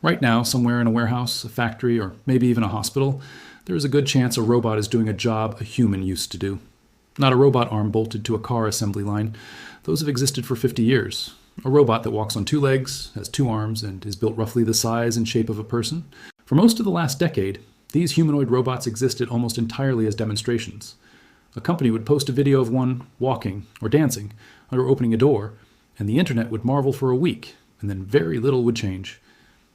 Right now, somewhere in a warehouse, a factory, or maybe even a hospital, there is a good chance a robot is doing a job a human used to do. Not a robot arm bolted to a car assembly line. Those have existed for 50 years. A robot that walks on two legs, has two arms, and is built roughly the size and shape of a person. For most of the last decade, these humanoid robots existed almost entirely as demonstrations. A company would post a video of one walking or dancing or opening a door, and the internet would marvel for a week, and then very little would change.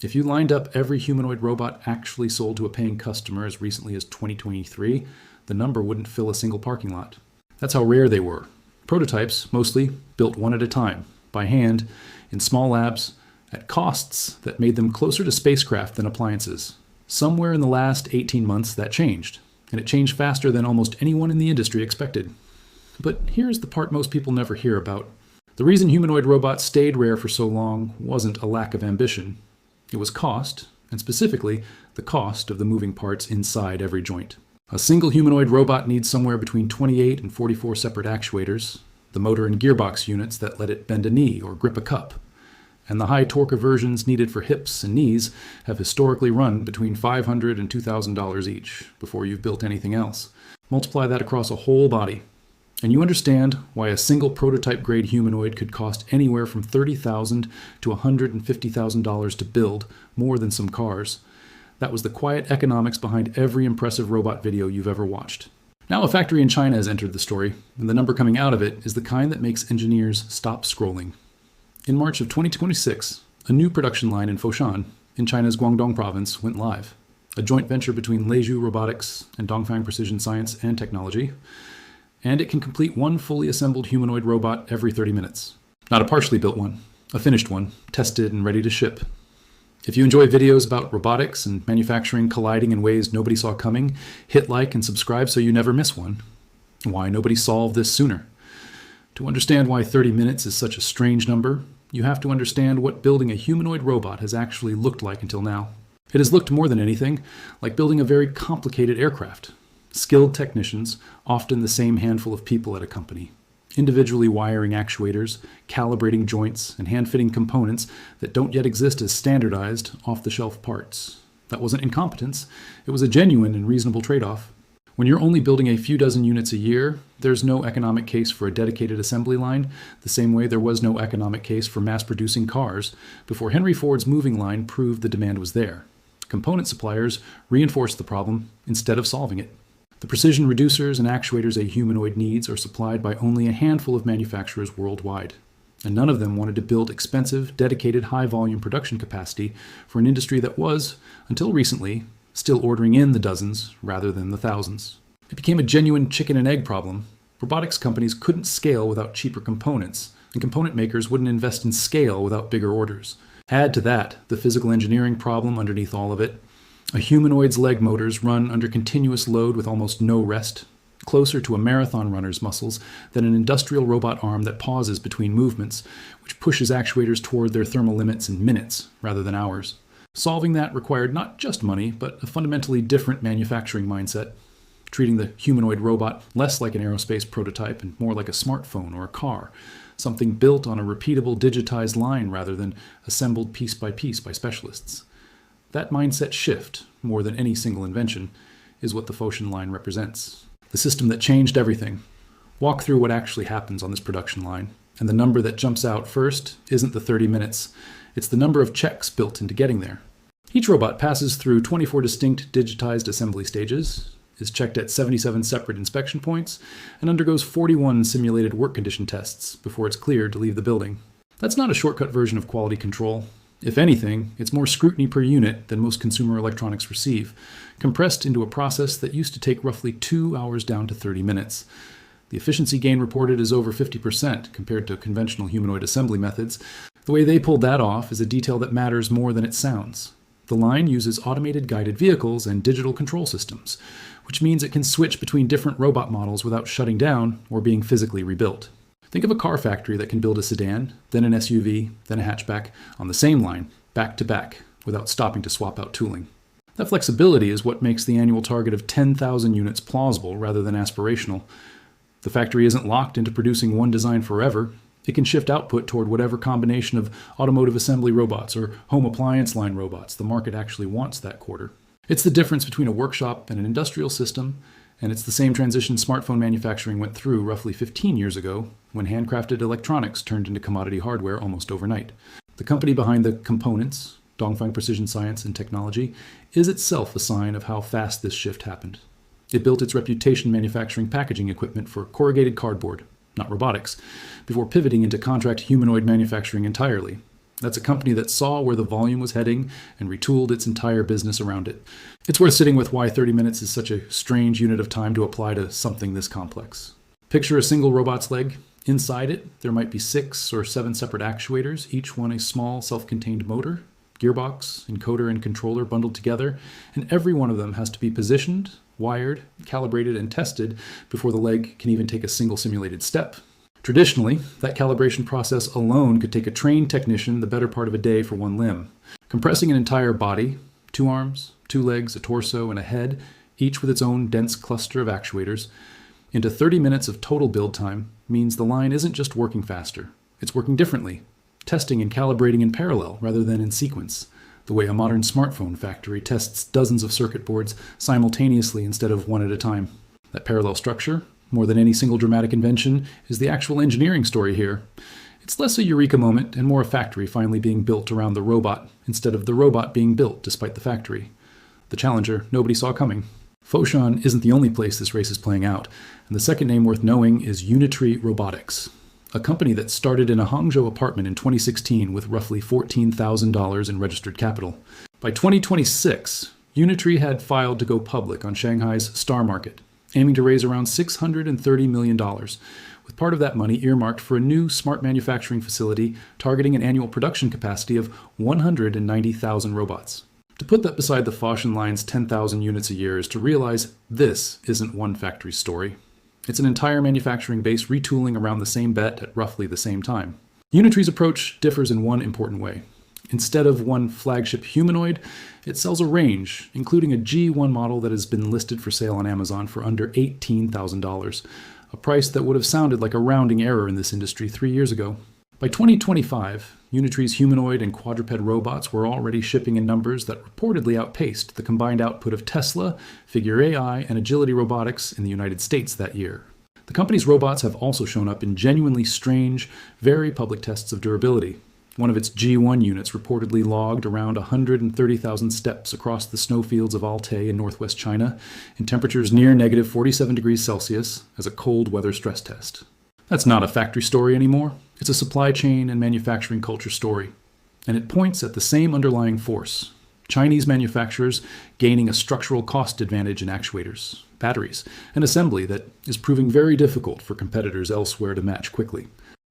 If you lined up every humanoid robot actually sold to a paying customer as recently as 2023, the number wouldn't fill a single parking lot. That's how rare they were. Prototypes, mostly, built one at a time, by hand, in small labs, at costs that made them closer to spacecraft than appliances. Somewhere in the last 18 months, that changed, and it changed faster than almost anyone in the industry expected. But here's the part most people never hear about. The reason humanoid robots stayed rare for so long wasn't a lack of ambition. It was cost, and specifically, the cost of the moving parts inside every joint. A single humanoid robot needs somewhere between 28 and 44 separate actuators, the motor and gearbox units that let it bend a knee or grip a cup. And the high torque versions needed for hips and knees have historically run between $500 and $2,000 each before you've built anything else. Multiply that across a whole body, and you understand why a single prototype-grade humanoid could cost anywhere from $30,000 to $150,000 to build, more than some cars. That was the quiet economics behind every impressive robot video you've ever watched. Now a factory in China has entered the story, and the number coming out of it is the kind that makes engineers stop scrolling. In March of 2026, a new production line in Foshan, in China's Guangdong province, went live. A joint venture between Leju Robotics and Dongfang Precision Science and Technology. And it can complete one fully assembled humanoid robot every 30 minutes. Not a partially built one, a finished one, tested and ready to ship. If you enjoy videos about robotics and manufacturing colliding in ways nobody saw coming, hit like and subscribe so you never miss one. Why nobody solved this sooner? To understand why 30 minutes is such a strange number, you have to understand what building a humanoid robot has actually looked like until now. It has looked more than anything like building a very complicated aircraft. Skilled technicians, often the same handful of people at a company, individually wiring actuators, calibrating joints, and hand-fitting components that don't yet exist as standardized, off-the-shelf parts. That wasn't incompetence, it was a genuine and reasonable trade-off. When you're only building a few dozen units a year, there's no economic case for a dedicated assembly line, the same way there was no economic case for mass-producing cars before Henry Ford's moving line proved the demand was there. Component suppliers reinforced the problem instead of solving it. The precision reducers and actuators a humanoid needs are supplied by only a handful of manufacturers worldwide, and none of them wanted to build expensive, dedicated, high-volume production capacity for an industry that was, until recently, still ordering in the dozens rather than the thousands. It became a genuine chicken and egg problem. Robotics companies couldn't scale without cheaper components, and component makers wouldn't invest in scale without bigger orders. Add to that the physical engineering problem underneath all of it. A humanoid's leg motors run under continuous load with almost no rest, closer to a marathon runner's muscles than an industrial robot arm that pauses between movements, which pushes actuators toward their thermal limits in minutes rather than hours. Solving that required not just money, but a fundamentally different manufacturing mindset, treating the humanoid robot less like an aerospace prototype and more like a smartphone or a car, something built on a repeatable digitized line rather than assembled piece by specialists. That mindset shift, more than any single invention, is what the Foshan line represents. The system that changed everything. Walk through what actually happens on this production line, and the number that jumps out first isn't the 30 minutes. It's the number of checks built into getting there. Each robot passes through 24 distinct digitized assembly stages, is checked at 77 separate inspection points, and undergoes 41 simulated work condition tests before it's cleared to leave the building. That's not a shortcut version of quality control. If anything, it's more scrutiny per unit than most consumer electronics receive, compressed into a process that used to take roughly 2 hours down to 30 minutes. The efficiency gain reported is over 50% compared to conventional humanoid assembly methods. The way they pulled that off is a detail that matters more than it sounds. The line uses automated guided vehicles and digital control systems, which means it can switch between different robot models without shutting down or being physically rebuilt. Think of a car factory that can build a sedan, then an SUV, then a hatchback on the same line, back to back, without stopping to swap out tooling. That flexibility is what makes the annual target of 10,000 units plausible rather than aspirational. The factory isn't locked into producing one design forever. It can shift output toward whatever combination of automotive assembly robots or home appliance line robots the market actually wants that quarter. It's the difference between a workshop and an industrial system, and it's the same transition smartphone manufacturing went through roughly 15 years ago when handcrafted electronics turned into commodity hardware almost overnight. The company behind the components, Dongfang Precision Science and Technology, is itself a sign of how fast this shift happened. It built its reputation manufacturing packaging equipment for corrugated cardboard, not robotics, before pivoting into contract humanoid manufacturing entirely. That's a company that saw where the volume was heading and retooled its entire business around it. It's worth sitting with why 30 minutes is such a strange unit of time to apply to something this complex. Picture a single robot's leg. Inside it, there might be 6 or 7 separate actuators, each one a small, self-contained motor, gearbox, encoder, and controller bundled together, and every one of them has to be positioned, wired, calibrated, and tested before the leg can even take a single simulated step. Traditionally, that calibration process alone could take a trained technician the better part of a day for one limb. Compressing an entire body, 2 arms, 2 legs, a torso, and a head, each with its own dense cluster of actuators, into 30 minutes of total build time means the line isn't just working faster, it's working differently, testing and calibrating in parallel rather than in sequence, the way a modern smartphone factory tests dozens of circuit boards simultaneously instead of one at a time. That parallel structure, more than any single dramatic invention, is the actual engineering story here. It's less a eureka moment and more a factory finally being built around the robot instead of the robot being built despite the factory. The challenger nobody saw coming. Foshan isn't the only place this race is playing out, and the second name worth knowing is Unitree Robotics, a company that started in a Hangzhou apartment in 2016 with roughly $14,000 in registered capital. By 2026, Unitree had filed to go public on Shanghai's Star Market, aiming to raise around $630 million, with part of that money earmarked for a new smart manufacturing facility targeting an annual production capacity of 190,000 robots. To put that beside the Foshan line's 10,000 units a year is to realize this isn't one factory's story. It's an entire manufacturing base retooling around the same bet at roughly the same time. Unitree's approach differs in one important way. Instead of one flagship humanoid, it sells a range, including a G1 model that has been listed for sale on Amazon for under $18,000, a price that would have sounded like a rounding error in this industry 3 years ago. By 2025, Unitree's humanoid and quadruped robots were already shipping in numbers that reportedly outpaced the combined output of Tesla, Figure AI, and Agility Robotics in the United States that year. The company's robots have also shown up in genuinely strange, very public tests of durability. One of its G1 units reportedly logged around 130,000 steps across the snowfields of Altai in northwest China in temperatures near negative 47 degrees Celsius as a cold weather stress test. That's not a factory story anymore. It's a supply chain and manufacturing culture story. And it points at the same underlying force. Chinese manufacturers gaining a structural cost advantage in actuators, batteries, and assembly that is proving very difficult for competitors elsewhere to match quickly.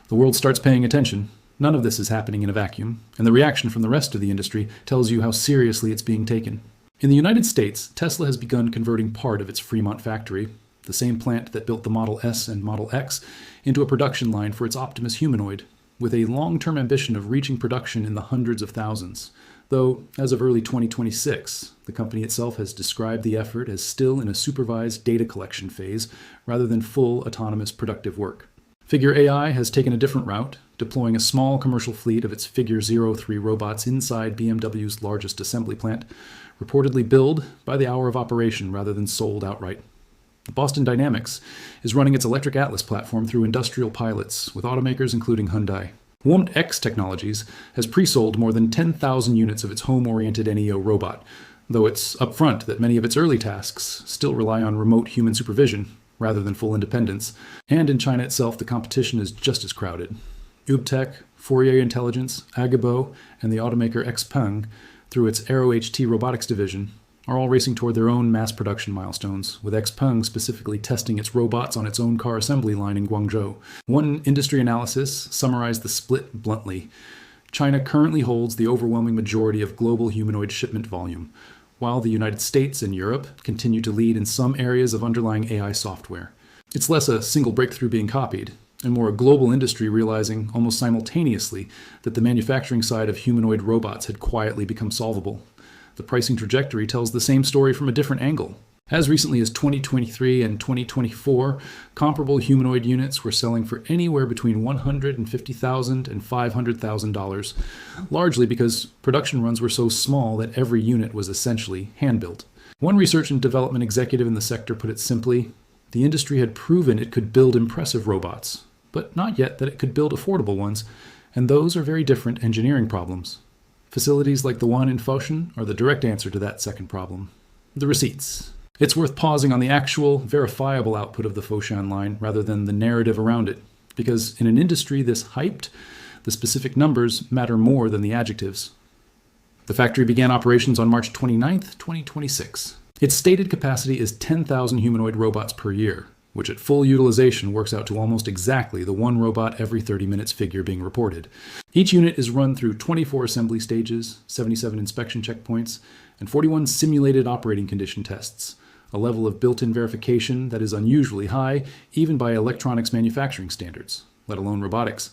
The world starts paying attention. None of this is happening in a vacuum, and the reaction from the rest of the industry tells you how seriously it's being taken. In the United States, Tesla has begun converting part of its Fremont factory, the same plant that built the Model S and Model X, into a production line for its Optimus humanoid, with a long-term ambition of reaching production in the hundreds of thousands. Though, as of early 2026, the company itself has described the effort as still in a supervised data collection phase rather than full autonomous productive work. Figure AI has taken a different route, deploying a small commercial fleet of its Figure 03 robots inside BMW's largest assembly plant, reportedly billed by the hour of operation rather than sold outright. Boston Dynamics is running its Electric Atlas platform through industrial pilots with automakers including Hyundai. WompX Technologies has pre-sold more than 10,000 units of its home-oriented NEO robot, though it's upfront that many of its early tasks still rely on remote human supervision rather than full independence. And in China itself, the competition is just as crowded. Ubtech, Fourier Intelligence, Agabo, and the automaker XPeng, through its Aero HT robotics division, are all racing toward their own mass production milestones, with XPeng specifically testing its robots on its own car assembly line in Guangdong. One industry analysis summarized the split bluntly. China currently holds the overwhelming majority of global humanoid shipment volume, while the United States and Europe continue to lead in some areas of underlying AI software. It's less a single breakthrough being copied, and more a global industry realizing almost simultaneously that the manufacturing side of humanoid robots had quietly become solvable. The pricing trajectory tells the same story from a different angle. As recently as 2023 and 2024, comparable humanoid units were selling for anywhere between $150,000 and $500,000, largely because production runs were so small that every unit was essentially hand-built. One research and development executive in the sector put it simply, the industry had proven it could build impressive robots, but not yet that it could build affordable ones, and those are very different engineering problems. Facilities like the one in Foshan are the direct answer to that second problem. The receipts. It's worth pausing on the actual, verifiable output of the Foshan line rather than the narrative around it, because in an industry this hyped, the specific numbers matter more than the adjectives. The factory began operations on March 29, 2026. Its stated capacity is 10,000 humanoid robots per year, which at full utilization works out to almost exactly the one robot every 30 minutes figure being reported. Each unit is run through 24 assembly stages, 77 inspection checkpoints, and 41 simulated operating condition tests, a level of built-in verification that is unusually high even by electronics manufacturing standards, let alone robotics.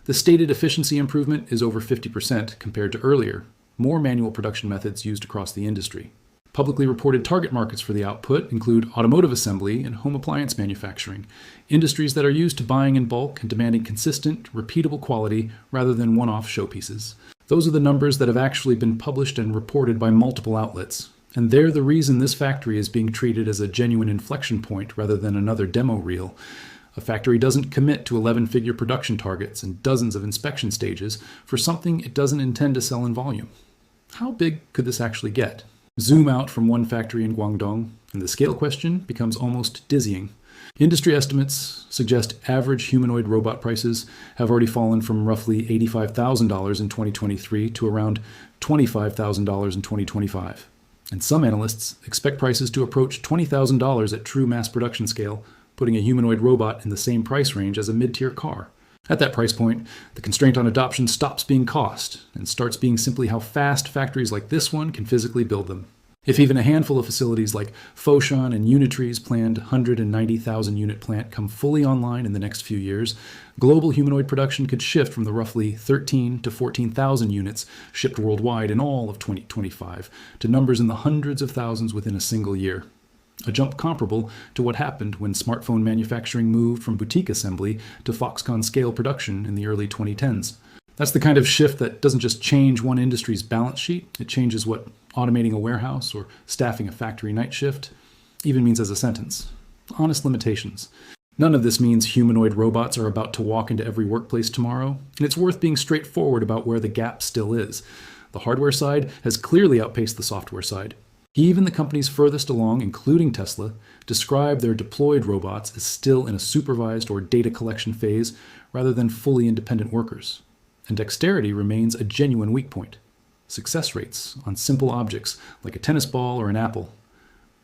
The stated efficiency improvement is over 50% compared to earlier, more manual production methods used across the industry. Publicly reported target markets for the output include automotive assembly and home appliance manufacturing, industries that are used to buying in bulk and demanding consistent, repeatable quality rather than one-off showpieces. Those are the numbers that have actually been published and reported by multiple outlets, and they're the reason this factory is being treated as a genuine inflection point rather than another demo reel. A factory doesn't commit to 11-figure production targets and dozens of inspection stages for something it doesn't intend to sell in volume. How big could this actually get? Zoom out from one factory in Guangdong, and the scale question becomes almost dizzying. Industry estimates suggest average humanoid robot prices have already fallen from roughly $85,000 in 2023 to around $25,000 in 2025. And some analysts expect prices to approach $20,000 at true mass production scale, putting a humanoid robot in the same price range as a mid-tier car. At that price point, the constraint on adoption stops being cost and starts being simply how fast factories like this one can physically build them. If even a handful of facilities like Foshan and Unitree's planned 190,000 unit plant come fully online in the next few years, global humanoid production could shift from the roughly 13 to 14,000 units shipped worldwide in all of 2025 to numbers in the hundreds of thousands within a single year. A jump comparable to what happened when smartphone manufacturing moved from boutique assembly to Foxconn scale production in the early 2010s. That's the kind of shift that doesn't just change one industry's balance sheet, it changes what automating a warehouse or staffing a factory night shift even means as a sentence. Honest limitations. None of this means humanoid robots are about to walk into every workplace tomorrow, and it's worth being straightforward about where the gap still is. The hardware side has clearly outpaced the software side. Even the companies furthest along, including Tesla, describe their deployed robots as still in a supervised or data collection phase rather than fully independent workers. And dexterity remains a genuine weak point. Success rates on simple objects like a tennis ball or an apple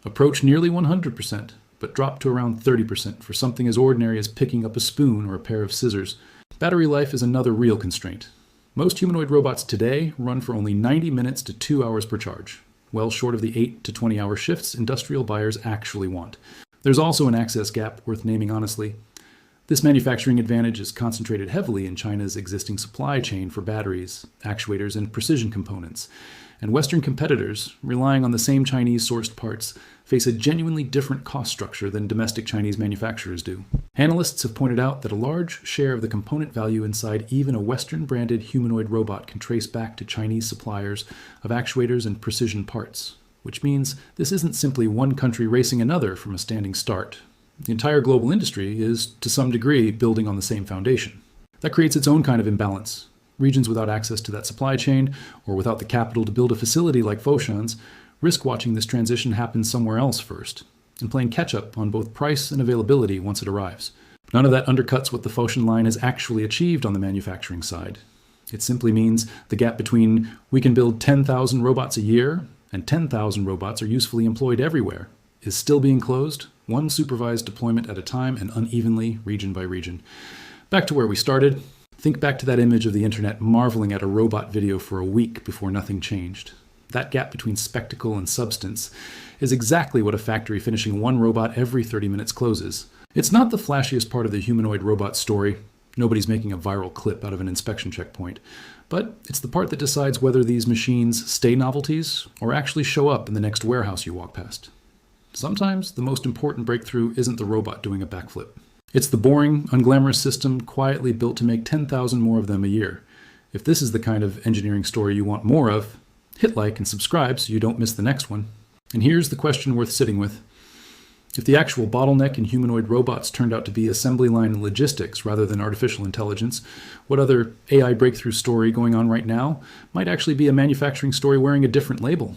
approach nearly 100%, but drop to around 30% for something as ordinary as picking up a spoon or a pair of scissors. Battery life is another real constraint. Most humanoid robots today run for only 90 minutes to 2 hours per charge, well short of the 8 to 20-hour shifts industrial buyers actually want. There's also an access gap worth naming honestly. This manufacturing advantage is concentrated heavily in China's existing supply chain for batteries, actuators, and precision components, and Western competitors, relying on the same Chinese-sourced parts, face a genuinely different cost structure than domestic Chinese manufacturers do. Analysts have pointed out that a large share of the component value inside even a Western-branded humanoid robot can trace back to Chinese suppliers of actuators and precision parts, which means this isn't simply one country racing another from a standing start. The entire global industry is, to some degree, building on the same foundation. That creates its own kind of imbalance. Regions without access to that supply chain, or without the capital to build a facility like Foshan's, risk watching this transition happen somewhere else first, and playing catch-up on both price and availability once it arrives. None of that undercuts what the Foshan line has actually achieved on the manufacturing side. It simply means the gap between we can build 10,000 robots a year and 10,000 robots are usefully employed everywhere is still being closed, one supervised deployment at a time and unevenly, region by region. Back to where we started. Think back to that image of the internet marveling at a robot video for a week before nothing changed. That gap between spectacle and substance is exactly what a factory finishing one robot every 30 minutes closes. It's not the flashiest part of the humanoid robot story. Nobody's making a viral clip out of an inspection checkpoint. But it's the part that decides whether these machines stay novelties or actually show up in the next warehouse you walk past. Sometimes the most important breakthrough isn't the robot doing a backflip. It's the boring, unglamorous system quietly built to make 10,000 more of them a year. If this is the kind of engineering story you want more of, hit like and subscribe so you don't miss the next one. And here's the question worth sitting with. If the actual bottleneck in humanoid robots turned out to be assembly line logistics rather than artificial intelligence, what other AI breakthrough story going on right now might actually be a manufacturing story wearing a different label?